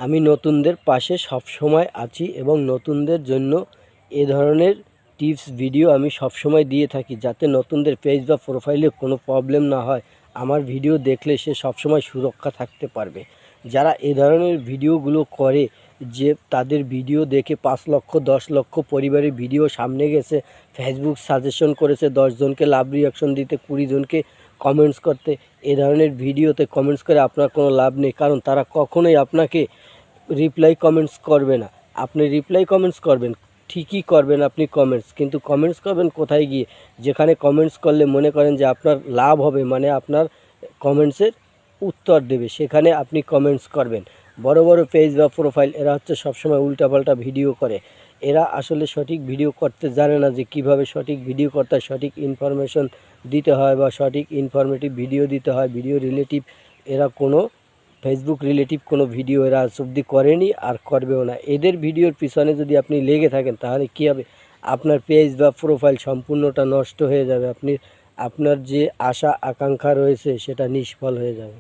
আমি নতুনদের পাশে সবসময় আছি এবং নতুনদের জন্য এ ধরনের টিপস ভিডিও আমি সবসময় দিয়ে থাকি, যাতে নতুনদের পেজ বা প্রোফাইলে কোনো প্রবলেম না হয়। আমার ভিডিও দেখলে সে সবসময় সুরক্ষা থাকতে পারবে। যারা এ ধরনের ভিডিওগুলো করে, যে তাদের ভিডিও দেখে 5 লক্ষ 10 লক্ষ পরিবারের ভিডিও সামনে গেছে, ফেসবুক সাজেশন করেছে 10 জনকে লাভ রিয়াকশন দিতে, 20 জনকে কমেন্টস করতে, এ ধরনের ভিডিওতে কমেন্টস করে আপনার কোনো লাভ নেই। কারণ তারা কখনোই আপনাকে রিপ্লাই কমেন্টস করবে না। আপনি রিপ্লাই কমেন্টস করবেন, ঠিকই করবেন আপনি কমেন্টস, কিন্তু কমেন্টস করবেন কোথায় গিয়ে? যেখানে কমেন্টস করলে মনে করেন যে আপনার লাভ হবে, মানে আপনার কমেন্টসের উত্তর দেবে, সেখানে আপনি কমেন্টস করবেন। বড় বড় পেজ বা প্রোফাইল এরা হচ্ছে সবসময় উল্টাপাল্টা ভিডিও করে। এরা আসলে সঠিক ভিডিও করতে জানে না, যে কিভাবে সঠিক ভিডিও করতে হয়, সঠিক ইনফরমেশন দিতে হয় বা সঠিক ইনফরমেটিভ ভিডিও দিতে হয়, ভিডিও রিলেটিভ। এরা কোনো ফেসবুক রিলেটিভ কোনো ভিডিও এরা আজ অবধি করেনি আর করবেও না। এদের ভিডিওর পিছনে যদি আপনি লেগে থাকেন, তাহলে কী হবে? আপনার পেজ বা প্রোফাইল সম্পূর্ণটা নষ্ট হয়ে যাবে। আপনার যে আশা আকাঙ্ক্ষা রয়েছে সেটা নিষ্ফল হয়ে যাবে।